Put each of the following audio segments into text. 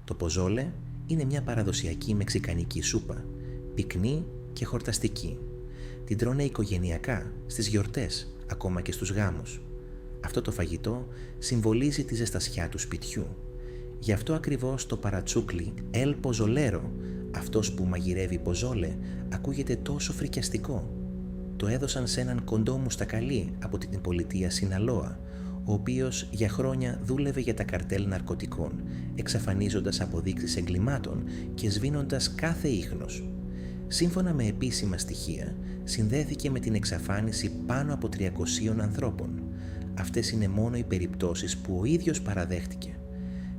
Το ποζόλε είναι μια παραδοσιακή μεξικανική σούπα, πυκνή και χορταστική. Την τρώνε οικογενειακά, στις γιορτές, ακόμα και στους γάμους. Αυτό το φαγητό συμβολίζει τη ζεστασιά του σπιτιού. Γι' αυτό ακριβώς το παρατσούκλι El Pozolero, αυτός που μαγειρεύει ποζόλε, ακούγεται τόσο φρικιαστικό. Το έδωσαν σε έναν κοντό μουστακαλί από την πολιτεία Σιναλόα, ο οποίος για χρόνια δούλευε για τα καρτέλ ναρκωτικών, εξαφανίζοντας αποδείξεις εγκλημάτων και σβήνοντας κάθε ίχνος. Σύμφωνα με επίσημα στοιχεία, συνδέθηκε με την εξαφάνιση πάνω από 300 ανθρώπων. Αυτές είναι μόνο οι περιπτώσεις που ο ίδιος παραδέχτηκε.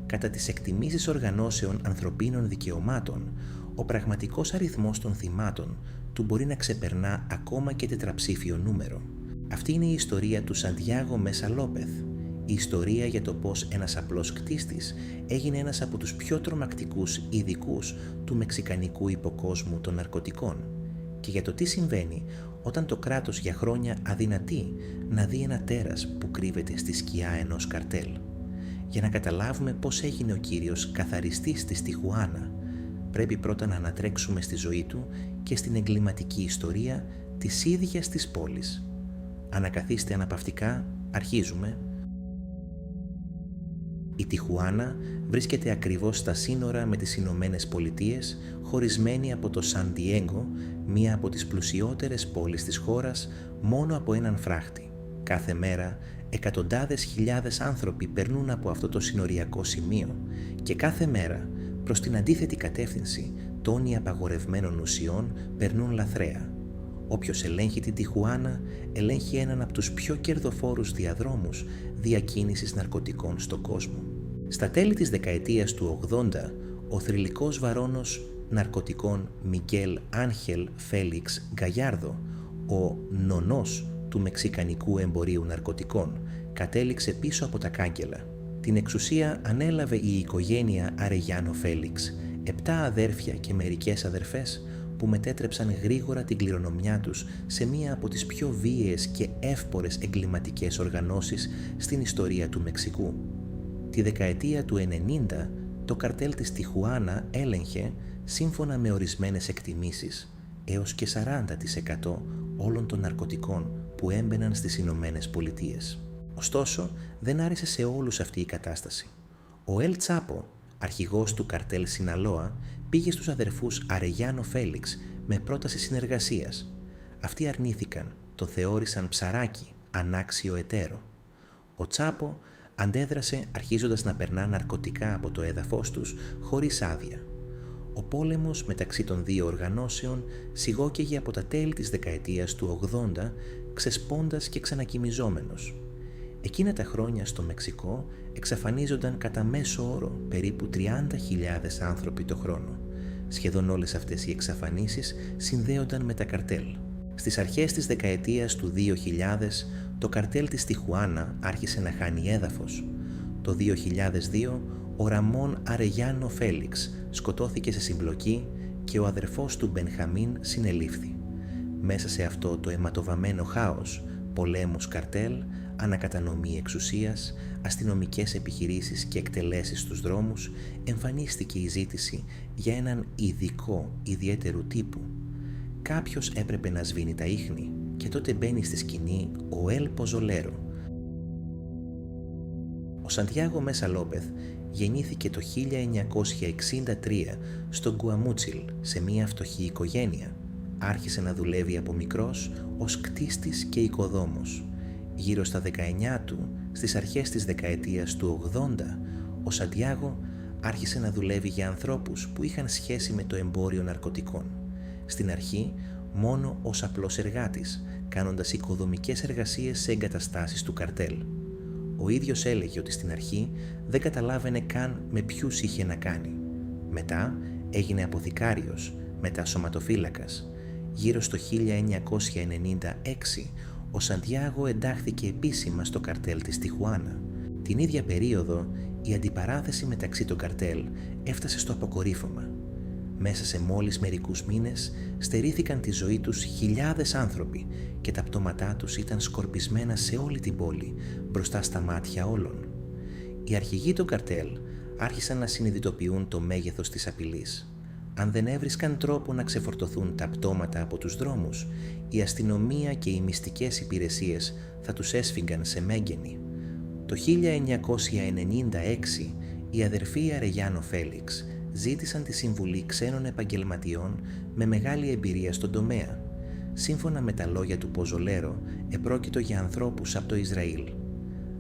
Κατά τις εκτιμήσεις οργανώσεων ανθρωπίνων δικαιωμάτων, ο πραγματικός αριθμός των θυμάτων του μπορεί να ξεπερνά ακόμα και τετραψήφιο νούμερο. Αυτή είναι η ιστορία του Σαντιάγο Μέσα Λόπεθ, η ιστορία για το πώς ένας απλός κτίστης έγινε ένας από τους πιο τρομακτικούς ειδικούς του μεξικανικού υποκόσμου των ναρκωτικών και για το τι συμβαίνει όταν το κράτος για χρόνια αδυνατεί να δει ένα τέρας που κρύβεται στη σκιά ενός καρτέλ. Για να καταλάβουμε πώς έγινε ο κύριος καθαριστής της Τιχουάνα, πρέπει πρώτα να ανατρέξουμε στη ζωή του και στην εγκληματική ιστορία της ίδιας της πόλης. Ανακαθίστε αναπαυτικά, αρχίζουμε. Η Τιχουάνα βρίσκεται ακριβώς στα σύνορα με τις Ηνωμένες Πολιτείες, χωρισμένη από το Σαν Ντιέγκο, μία από τις πλουσιότερες πόλεις της χώρας, μόνο από έναν φράχτη. Κάθε μέρα, εκατοντάδες χιλιάδες άνθρωποι περνούν από αυτό το συνοριακό σημείο και κάθε μέρα, προς την αντίθετη κατεύθυνση, τόνοι απαγορευμένων ουσιών περνούν λαθρέα. Όποιος ελέγχει την Τιχουάνα, ελέγχει έναν από τους πιο κερδοφόρους διαδρόμους διακίνησης ναρκωτικών στον κόσμο. Στα τέλη της δεκαετίας του 80, ο θρυλικός βαρώνος ναρκωτικών Μιγγέλ Άγχελ Φέλιξ Γκαγιάρδο, ο νονός του μεξικανικού εμπορίου ναρκωτικών, κατέληξε πίσω από τα κάγκελα. Την εξουσία ανέλαβε η οικογένεια Αρεγιάνο Φέλιξ, 7 αδέρφια και μερικές αδερφές, που μετέτρεψαν γρήγορα την κληρονομιά τους σε μία από τις πιο βίαιες και εύπορες εγκληματικές οργανώσεις στην ιστορία του Μεξικού. Τη δεκαετία του 90, το καρτέλ της Τιχουάνα έλεγχε, σύμφωνα με ορισμένες εκτιμήσεις, έως και 40% όλων των ναρκωτικών που έμπαιναν στις Ηνωμένες Πολιτείες. Ωστόσο, δεν άρεσε σε όλους αυτή η κατάσταση. Ο Ελ Τσάπο, αρχηγός του καρτέλ Σιναλόα, πήγε στους αδερφούς Αρεγιάνο Φέλιξ με πρόταση συνεργασίας. Αυτοί αρνήθηκαν, το θεώρησαν ψαράκι, ανάξιο εταίρο. Ο Τσάπο αντέδρασε αρχίζοντας να περνά ναρκωτικά από το έδαφος τους χωρίς άδεια. Ο πόλεμος μεταξύ των δύο οργανώσεων σιγόκαιγε από τα τέλη της δεκαετίας του 80, ξεσπώντας και ξανακοιμιζόμενος. Εκείνα τα χρόνια στο Μεξικό εξαφανίζονταν κατά μέσο όρο περίπου 30.000 άνθρωποι το χρόνο. Σχεδόν όλες αυτές οι εξαφανίσεις συνδέονταν με τα καρτέλ. Στις αρχές της δεκαετίας του 2000, το καρτέλ της Τιχουάνα άρχισε να χάνει έδαφος. Το 2002, ο Ραμόν Αρεγιάνο Φέλιξ σκοτώθηκε σε συμπλοκή και ο αδερφός του Μπενχαμίν συνελήφθη. Μέσα σε αυτό το αιματοβαμμένο χάος, πολέμους καρτέλ, ανακατανομή εξουσίας, αστυνομικές επιχειρήσεις και εκτελέσεις στους δρόμους, εμφανίστηκε η ζήτηση για έναν ειδικό, ιδιαίτερου τύπου. Κάποιος έπρεπε να σβήνει τα ίχνη και τότε μπαίνει στη σκηνή ο Ελ Ποζολέρο. Ο Σαντιάγο Μέσα Λόπεθ γεννήθηκε το 1963 στο Γκουαμούτσιλ, σε μια φτωχή οικογένεια. Άρχισε να δουλεύει από μικρός ως κτίστης και οικοδόμος. Γύρω στα 19 του, στις αρχές της δεκαετίας του 80, ο Σαντιάγο άρχισε να δουλεύει για ανθρώπους που είχαν σχέση με το εμπόριο ναρκωτικών. Στην αρχή, μόνο ως απλός εργάτης, κάνοντας οικοδομικές εργασίες σε εγκαταστάσεις του καρτέλ. Ο ίδιος έλεγε ότι στην αρχή δεν καταλάβαινε καν με ποιους είχε να κάνει. Μετά έγινε αποθηκάριος, μετά σωματοφύλακας. Γύρω στο 1996, ο Σαντιάγο εντάχθηκε επίσημα στο καρτέλ της Τιχουάνα. Την ίδια περίοδο, η αντιπαράθεση μεταξύ των καρτέλ έφτασε στο αποκορύφωμα. Μέσα σε μόλις μερικούς μήνες στερήθηκαν τη ζωή τους χιλιάδες άνθρωποι και τα πτώματά τους ήταν σκορπισμένα σε όλη την πόλη, μπροστά στα μάτια όλων. Οι αρχηγοί των καρτέλ άρχισαν να συνειδητοποιούν το μέγεθος της απειλής. Αν δεν έβρισκαν τρόπο να ξεφορτωθούν τα πτώματα από τους δρόμους, η αστυνομία και οι μυστικές υπηρεσίες θα τους έσφιγγαν σε μέγενη. Το 1996 οι αδερφοί Αρεγιάνο Φέλιξ ζήτησαν τη συμβουλή ξένων επαγγελματιών με μεγάλη εμπειρία στον τομέα. Σύμφωνα με τα λόγια του Ποζολέρο, επρόκειτο για ανθρώπους από το Ισραήλ.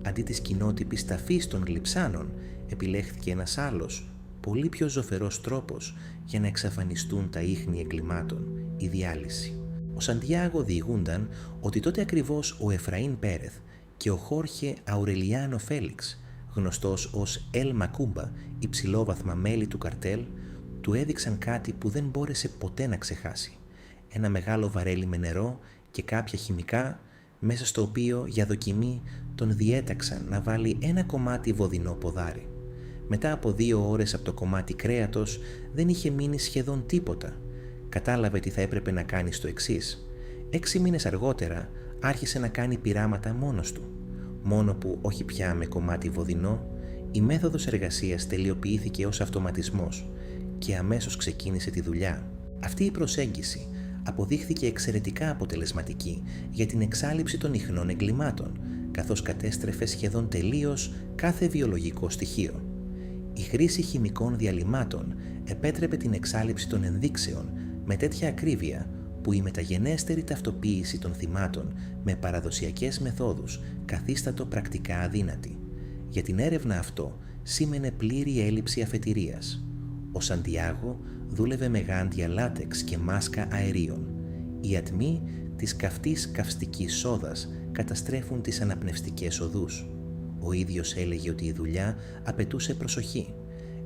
Αντί της κοινότυπης ταφής των γλιψάνων, επιλέχθηκε ένας άλλος, πολύ πιο ζωφερός τρόπος για να εξαφανιστούν τα ίχνη εγκλημάτων, η διάλυση. Ο Σαντιάγο διηγούνταν ότι τότε ακριβώς ο Εφραΐν Πέρεθ και ο Χόρχε Αουρελιάνο Φέλιξ, γνωστός ως Ελ Μακούμπα, υψηλόβαθμα μέλη του καρτέλ, του έδειξαν κάτι που δεν μπόρεσε ποτέ να ξεχάσει. Ένα μεγάλο βαρέλι με νερό και κάποια χημικά, μέσα στο οποίο για δοκιμή τον διέταξαν να βάλει ένα κομμάτι βοδινό ποδάρι. Μετά από 2 ώρες από το κομμάτι κρέατος δεν είχε μείνει σχεδόν τίποτα. Κατάλαβε τι θα έπρεπε να κάνει στο εξής. 6 μήνες αργότερα άρχισε να κάνει πειράματα μόνος του. Μόνο που όχι πια με κομμάτι βοδινό, η μέθοδος εργασίας τελειοποιήθηκε ως αυτοματισμός και αμέσως ξεκίνησε τη δουλειά. Αυτή η προσέγγιση αποδείχθηκε εξαιρετικά αποτελεσματική για την εξάλειψη των ιχνών εγκλημάτων, καθώς κατέστρεφε σχεδόν τελείως κάθε βιολογικό στοιχείο. Η χρήση χημικών διαλυμάτων επέτρεπε την εξάλειψη των ενδείξεων με τέτοια ακρίβεια που η μεταγενέστερη ταυτοποίηση των θυμάτων με παραδοσιακές μεθόδους καθίστατο πρακτικά αδύνατη. Για την έρευνα αυτό σήμαινε πλήρη έλλειψη αφετηρίας. Ο Σαντιάγο δούλευε με γάντια λάτεξ και μάσκα αερίων. Οι ατμοί της καυτής καυστικής σόδας καταστρέφουν τις αναπνευστικές οδούς. Ο ίδιος έλεγε ότι η δουλειά απαιτούσε προσοχή.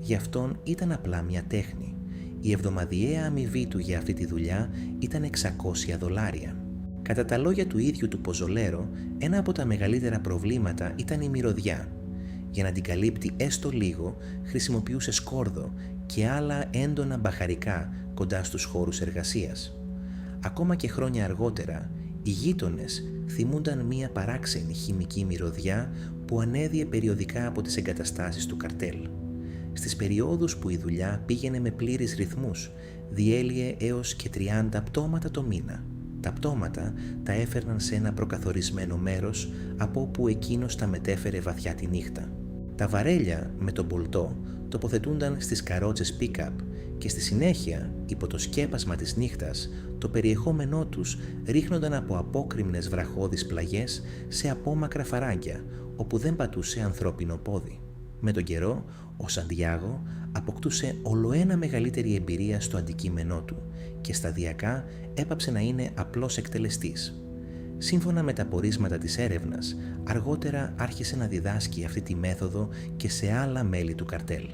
Γι' αυτόν ήταν απλά μια τέχνη. Η εβδομαδιαία αμοιβή του για αυτή τη δουλειά ήταν $600. Κατά τα λόγια του ίδιου του Ποζολέρο, ένα από τα μεγαλύτερα προβλήματα ήταν η μυρωδιά. Για να την καλύπτει έστω λίγο, χρησιμοποιούσε σκόρδο και άλλα έντονα μπαχαρικά κοντά στους χώρους εργασίας. Ακόμα και χρόνια αργότερα, οι γείτονες θυμούνταν μία παράξενη χημική μυρωδιά που ανέδιε περιοδικά από τις εγκαταστάσεις του καρτέλ. Στις περιόδους που η δουλειά πήγαινε με πλήρεις ρυθμούς, διέλυε έως και 30 πτώματα το μήνα. Τα πτώματα τα έφερναν σε ένα προκαθορισμένο μέρος από όπου εκείνος τα μετέφερε βαθιά τη νύχτα. Τα βαρέλια με τον πολτό τοποθετούνταν στις καρότσες pick-up και στη συνέχεια, υπό το σκέπασμα της νύχτας, το περιεχόμενό τους ρίχνονταν από απόκρημνες βραχώδεις πλαγιές σε απόμακρα φαράγγια, όπου δεν πατούσε ανθρώπινο πόδι. Με τον καιρό, ο Σαντιάγο αποκτούσε ολοένα μεγαλύτερη εμπειρία στο αντικείμενό του και σταδιακά έπαψε να είναι απλός εκτελεστής. Σύμφωνα με τα πορίσματα της έρευνας, αργότερα άρχισε να διδάσκει αυτή τη μέθοδο και σε άλλα μέλη του καρτέλ.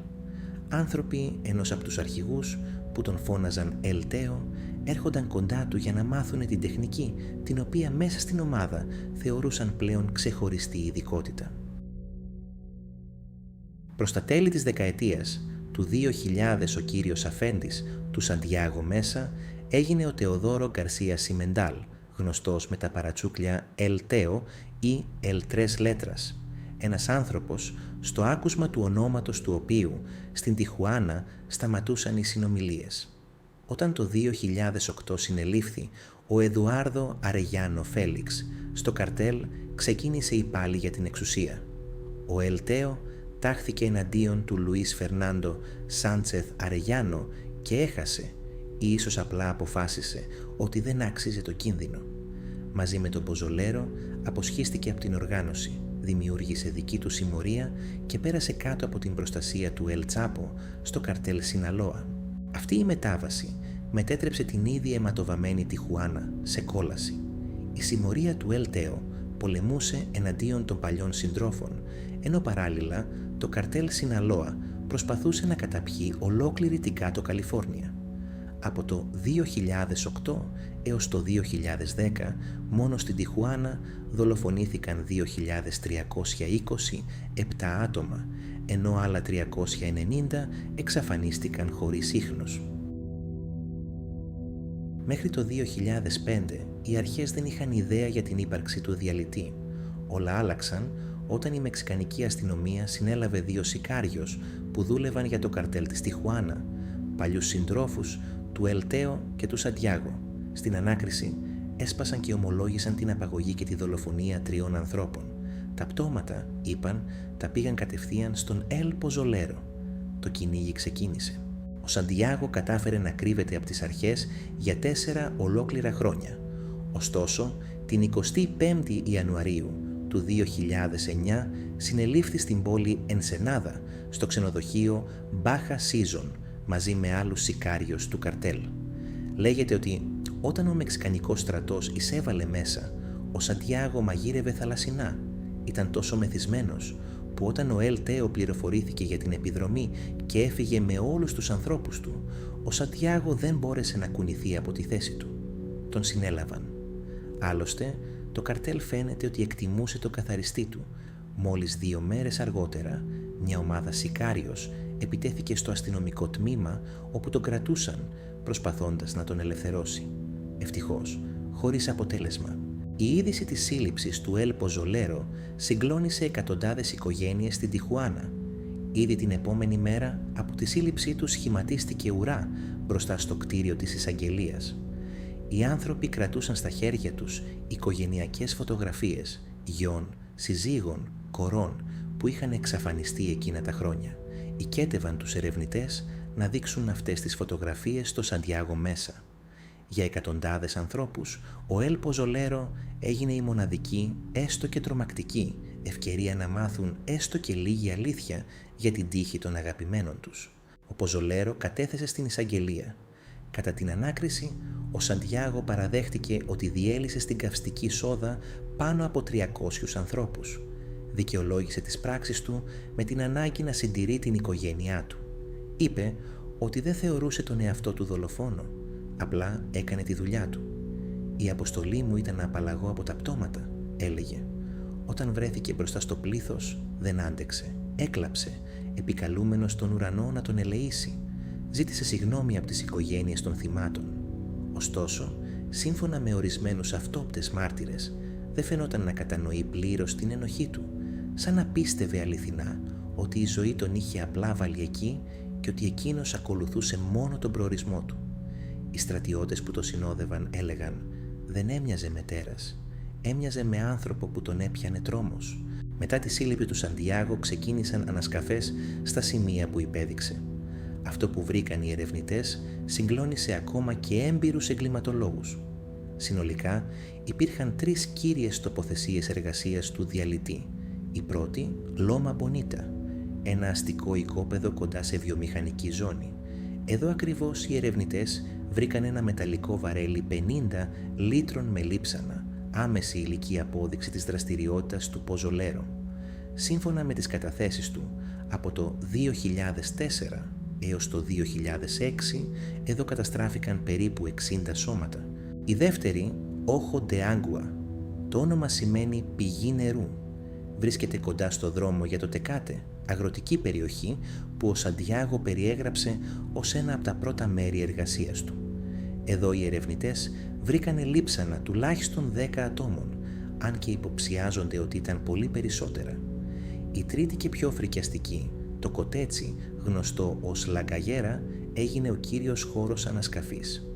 Άνθρωποι ενός από τους αρχηγούς, που τον φώναζαν Ελτέο, έρχονταν κοντά του για να μάθουν την τεχνική, την οποία μέσα στην ομάδα θεωρούσαν πλέον ξεχωριστή ειδικότητα. Προς τα τέλη της δεκαετίας του 2000 ο κύριος αφέντης του Σαντιάγο μέσα έγινε ο Τεοδόρο Γκαρσία Σιμεντάλ, γνωστός με τα παρατσούκλια Ελτέο ή Ελτρές Λέτρας, ένας άνθρωπος στο άκουσμα του ονόματος του οποίου στην Τιχουάνα σταματούσαν οι συνομιλίες. Όταν το 2008 συνελήφθη ο Εδουάρδο Αρεγιάνο Φέλιξ, στο καρτέλ ξεκίνησε η πάλη για την εξουσία. Ο Ελτέο τάχθηκε εναντίον του Λουίς Φερνάντο Σάντσεθ Αρεγιάνο και έχασε, ή ίσως απλά αποφάσισε ότι δεν άξιζε το κίνδυνο. Μαζί με τον Ποζολέρο αποσχίστηκε από την οργάνωση, δημιούργησε δική του συμμορία και πέρασε κάτω από την προστασία του Ελ Τσάπο στο καρτέλ Σιναλόα. Αυτή η μετάβαση μετέτρεψε την ήδη αιματοβαμμένη Τιχουάνα σε κόλαση. Η συμμορία του Ελτέο πολεμούσε εναντίον των παλιών συντρόφων, ενώ παράλληλα το καρτέλ Σιναλόα προσπαθούσε να καταπιεί ολόκληρη την Κάτω Καλιφόρνια. Από το 2008 έως το 2010 μόνο στην Τιχουάνα δολοφονήθηκαν 2.327 άτομα, ενώ άλλα 390 εξαφανίστηκαν χωρίς ίχνος. Μέχρι το 2005 οι αρχές δεν είχαν ιδέα για την ύπαρξη του διαλυτή. Όλα άλλαξαν όταν η μεξικανική αστυνομία συνέλαβε 2 σικάριος που δούλευαν για το καρτέλ της Τιχουάνα, παλιούς συντρόφους του Ελτέο και του Σαντιάγο. Στην ανάκριση έσπασαν και ομολόγησαν την απαγωγή και τη δολοφονία 3 ανθρώπων. Τα πτώματα, είπαν, τα πήγαν κατευθείαν στον Ελ Ποζολέρο. Το κυνήγι ξεκίνησε. Ο Σαντιάγο κατάφερε να κρύβεται από τις αρχές για 4 ολόκληρα χρόνια. Ωστόσο, την 25η Ιανουαρίου του 2009 συνελήφθη στην πόλη Ενσενάδα, στο ξενοδοχείο Baja Season, μαζί με άλλους σικάριους του καρτέλ. Λέγεται ότι όταν ο μεξικανικός στρατός εισέβαλε μέσα, ο Σαντιάγο μαγείρευε θαλασσινά. Ήταν τόσο μεθυσμένος που όταν ο Ελτέο πληροφορήθηκε για την επιδρομή και έφυγε με όλους τους ανθρώπους του, ο Σαντιάγο δεν μπόρεσε να κουνηθεί από τη θέση του. Τον συνέλαβαν. Άλλωστε, το καρτέλ φαίνεται ότι εκτιμούσε το καθαριστή του. Μόλις 2 μέρες αργότερα, μια ομάδα σικάριος επιτέθηκε στο αστυνομικό τμήμα όπου τον κρατούσαν, προσπαθώντας να τον ελευθερώσει. Ευτυχώς, χωρίς αποτέλεσμα. Η είδηση της σύλληψης του Ελ Ποζολέρο συγκλώνησε εκατοντάδες οικογένειες στην Τιχουάνα. Ήδη την επόμενη μέρα από τη σύλληψή του σχηματίστηκε ουρά μπροστά στο κτίριο της εισαγγελίας. Οι άνθρωποι κρατούσαν στα χέρια τους οικογενειακές φωτογραφίες γιών, συζύγων, κορών που είχαν εξαφανιστεί εκείνα τα χρόνια. Οικέτευαν τους ερευνητές να δείξουν αυτές τις φωτογραφίες στο Σαντιάγο μέσα. Για εκατοντάδες ανθρώπους, ο Ελ Ποζολέρο έγινε η μοναδική, έστω και τρομακτική, ευκαιρία να μάθουν έστω και λίγη αλήθεια για την τύχη των αγαπημένων τους. Ο Ποζολέρο κατέθεσε στην εισαγγελία. Κατά την ανάκριση, ο Σαντιάγο παραδέχτηκε ότι διέλυσε στην καυστική σόδα πάνω από 300 ανθρώπους. Δικαιολόγησε τις πράξεις του με την ανάγκη να συντηρεί την οικογένειά του. Είπε ότι δεν θεωρούσε τον εαυτό του δολοφόνο, απλά έκανε τη δουλειά του. «Η αποστολή μου ήταν να απαλλαγώ από τα πτώματα», έλεγε. Όταν βρέθηκε μπροστά στο πλήθος, δεν άντεξε. Έκλαψε, επικαλούμενος τον ουρανό να τον ελεήσει. Ζήτησε συγγνώμη από τις οικογένειες των θυμάτων. Ωστόσο, σύμφωνα με ορισμένους αυτόπτες μάρτυρες, δεν φαινόταν να κατανοεί πλήρως την ενοχή του, σαν να πίστευε αληθινά ότι η ζωή τον είχε απλά βάλει εκεί και ότι εκείνος ακολουθούσε μόνο τον προορισμό του. Οι στρατιώτες που το συνόδευαν έλεγαν «Δεν έμοιαζε με τέρας, έμοιαζε με άνθρωπο που τον έπιανε τρόμος». Μετά τη σύλληψη του Σαντιάγο ξεκίνησαν ανασκαφές στα σημεία που υπέδειξε. Αυτό που βρήκαν οι ερευνητές συγκλώνησε ακόμα και έμπειρους εγκληματολόγους. Συνολικά υπήρχαν 3 κύριες τοποθεσίες εργασίας του διαλυτή. Η πρώτη, Λόμα Μπονίτα, ένα αστικό οικόπεδο κοντά σε βιομηχανική ζώνη. Εδώ ακριβώς οι ερευνητές βρήκαν ένα μεταλλικό βαρέλι 50 λίτρων με λείψανα, άμεση υλική απόδειξη της δραστηριότητας του Ποζολέρο. Σύμφωνα με τις καταθέσεις του, από το 2004 έως το 2006, εδώ καταστράφηκαν περίπου 60 σώματα. Η δεύτερη, Όχο ντε Άγκουα, το όνομα σημαίνει πηγή νερού. Βρίσκεται κοντά στο δρόμο για το Τεκάτε, αγροτική περιοχή που ο Σαντιάγο περιέγραψε ως ένα από τα πρώτα μέρη εργασίας του. Εδώ οι ερευνητές βρήκανε λείψανα τουλάχιστον 10 ατόμων, αν και υποψιάζονται ότι ήταν πολύ περισσότερα. Η τρίτη και πιο φρικιαστική, το Κοτέτσι, γνωστό ως Λαγκαγέρα, έγινε ο κύριος χώρος ανασκαφής.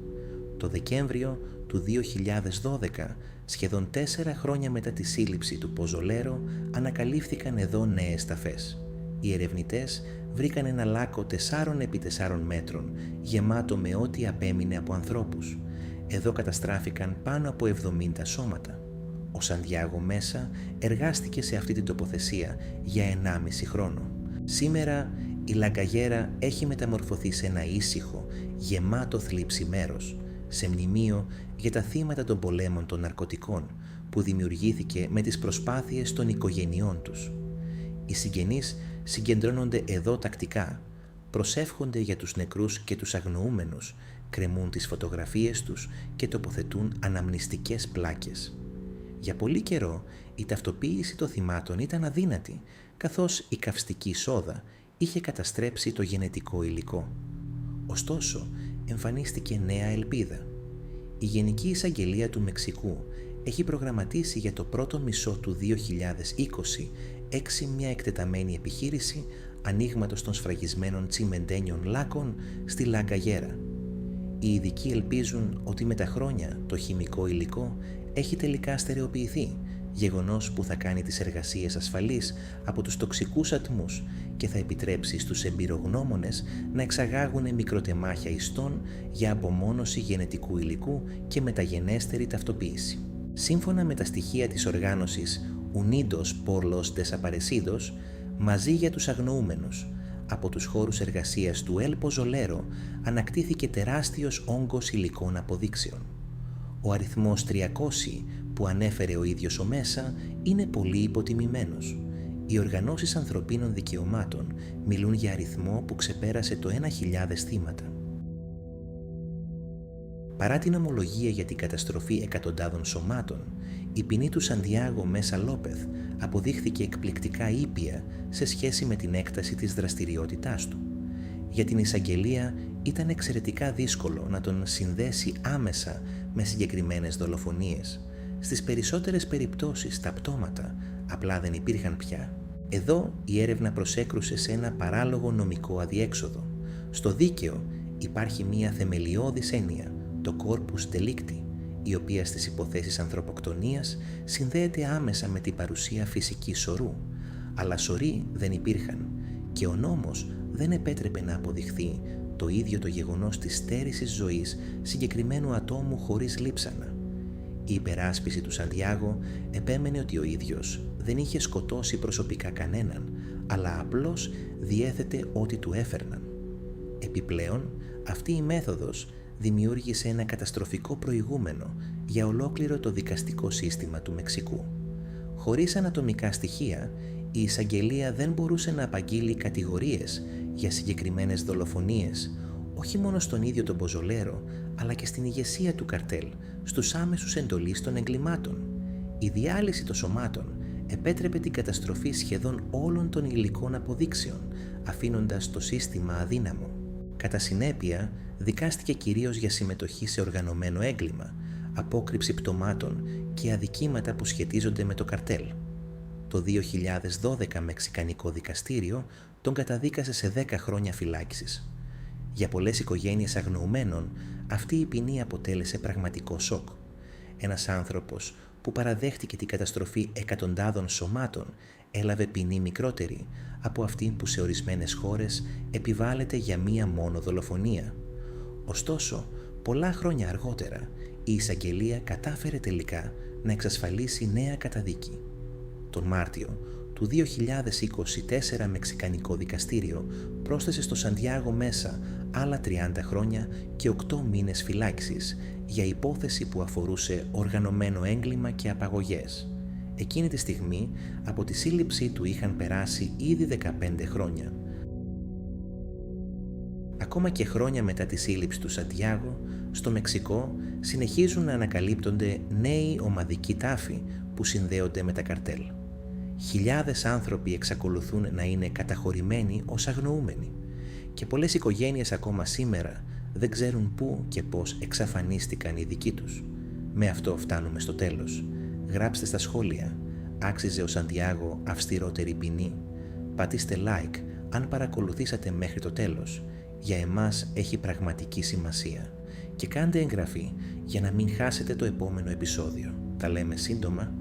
Το Δεκέμβριο του 2012, σχεδόν 4 χρόνια μετά τη σύλληψη του Ποζολέρο, ανακαλύφθηκαν εδώ νέες ταφές. Οι ερευνητές βρήκαν ένα λάκκο 4x4 μέτρων, γεμάτο με ό,τι απέμεινε από ανθρώπους. Εδώ καταστράφηκαν πάνω από 70 σώματα. Ο Σαντιάγο μέσα εργάστηκε σε αυτή την τοποθεσία για 1,5 χρόνο. Σήμερα η Λαγκαγέρα έχει μεταμορφωθεί σε ένα ήσυχο, γεμάτο θλίψη μέρος, σε μνημείο για τα θύματα των πολέμων των ναρκωτικών που δημιουργήθηκε με τις προσπάθειες των οικογενειών τους. Οι συγγενείς συγκεντρώνονται εδώ τακτικά, προσεύχονται για τους νεκρούς και τους αγνοούμενους, κρεμούν τις φωτογραφίες τους και τοποθετούν αναμνηστικές πλάκες. Για πολύ καιρό η ταυτοποίηση των θυμάτων ήταν αδύνατη, καθώς η καυστική σόδα είχε καταστρέψει το γενετικό υλικό. Ωστόσο, εμφανίστηκε νέα ελπίδα. Η Γενική Εισαγγελία του Μεξικού έχει προγραμματίσει για το πρώτο μισό του 2020 μια εκτεταμένη επιχείρηση ανοίγματος των σφραγισμένων τσιμεντένιων λάκων στη La Gallera. Οι ειδικοί ελπίζουν ότι με τα χρόνια το χημικό υλικό έχει τελικά στερεοποιηθεί, γεγονός που θα κάνει τις εργασίες ασφαλείς από τους τοξικούς ατμούς και θα επιτρέψει στους εμπειρογνώμονες να εξαγάγουν μικροτεμάχια ιστών για απομόνωση γενετικού υλικού και μεταγενέστερη ταυτοποίηση. Σύμφωνα με τα στοιχεία της οργάνωσης Unidos por los Desaparecidos, μαζί για τους αγνοούμενους, από τους χώρους εργασίας του El Pozzolero ανακτήθηκε τεράστιος όγκος υλικών αποδείξεων. Ο αριθμός 300 που ανέφερε ο ίδιος ο Μέσα είναι πολύ υποτιμημένος. Οι οργανώσεις ανθρωπίνων δικαιωμάτων μιλούν για αριθμό που ξεπέρασε το 1.000 θύματα. Παρά την ομολογία για την καταστροφή εκατοντάδων σωμάτων, η ποινή του Σαντιάγο Μέσα Λόπεθ αποδείχθηκε εκπληκτικά ήπια σε σχέση με την έκταση της δραστηριότητάς του. Για την εισαγγελία ήταν εξαιρετικά δύσκολο να τον συνδέσει άμεσα με συγκεκριμένες δολοφονίες. Στις περισσότερες περιπτώσεις τα πτώματα απλά δεν υπήρχαν πια. Εδώ η έρευνα προσέκρουσε σε ένα παράλογο νομικό αδιέξοδο. Στο δίκαιο υπάρχει μία θεμελιώδης έννοια, το corpus delicti, η οποία στις υποθέσεις ανθρωποκτονίας συνδέεται άμεσα με την παρουσία φυσικής σωρού, αλλά σωροί δεν υπήρχαν και ο νόμος δεν επέτρεπε να αποδειχθεί το ίδιο το γεγονός της στέρησης ζωής συγκεκριμένου ατόμου χωρίς λείψανα. Η υπεράσπιση του Σαντιάγο επέμενε ότι ο ίδιος δεν είχε σκοτώσει προσωπικά κανέναν, αλλά απλώς διέθετε ό,τι του έφερναν. Επιπλέον, αυτή η μέθοδος δημιούργησε ένα καταστροφικό προηγούμενο για ολόκληρο το δικαστικό σύστημα του Μεξικού. Χωρίς ανατομικά στοιχεία, η εισαγγελία δεν μπορούσε να απαγγείλει κατηγορίες για συγκεκριμένες δολοφονίες, όχι μόνο στον ίδιο τον Ποζολέρο, αλλά και στην ηγεσία του καρτέλ, στους άμεσους εντολείς των εγκλημάτων. Η διάλυση των σωμάτων επέτρεπε την καταστροφή σχεδόν όλων των υλικών αποδείξεων, αφήνοντας το σύστημα αδύναμο. Κατά συνέπεια, δικάστηκε κυρίως για συμμετοχή σε οργανωμένο έγκλημα, απόκρυψη πτωμάτων και αδικήματα που σχετίζονται με το καρτέλ. Το 2012 Μεξικανικό δικαστήριο τον καταδίκασε σε 10 χρόνια φυλάκισης. Για πολλές οικογένειες αγνοουμένων, αυτή η ποινή αποτέλεσε πραγματικό σοκ. Ένας άνθρωπος που παραδέχτηκε την καταστροφή εκατοντάδων σωμάτων έλαβε ποινή μικρότερη από αυτή που σε ορισμένες χώρες επιβάλλεται για μία μόνο δολοφονία. Ωστόσο, πολλά χρόνια αργότερα, η εισαγγελία κατάφερε τελικά να εξασφαλίσει νέα καταδίκη. Τον Μάρτιο του 2024 Μεξικανικό δικαστήριο πρόσθεσε στο Σαντιάγο Μέσα άλλα 30 χρόνια και 8 μήνες φυλάκισης για υπόθεση που αφορούσε οργανωμένο έγκλημα και απαγωγές. Εκείνη τη στιγμή από τη σύλληψή του είχαν περάσει ήδη 15 χρόνια. Ακόμα και χρόνια μετά τη σύλληψη του Σαντιάγο, στο Μεξικό συνεχίζουν να ανακαλύπτονται νέοι ομαδικοί τάφοι που συνδέονται με τα καρτέλ. Χιλιάδες άνθρωποι εξακολουθούν να είναι καταχωρημένοι ως αγνοούμενοι και πολλές οικογένειες ακόμα σήμερα δεν ξέρουν πού και πώς εξαφανίστηκαν οι δικοί τους. Με αυτό φτάνουμε στο τέλος. Γράψτε στα σχόλια, άξιζε ο Σαντιάγο αυστηρότερη ποινή? Πατήστε like αν παρακολουθήσατε μέχρι το τέλος. Για εμάς έχει πραγματική σημασία. Και κάντε εγγραφή για να μην χάσετε το επόμενο επεισόδιο. Τα λέμε σύντομα.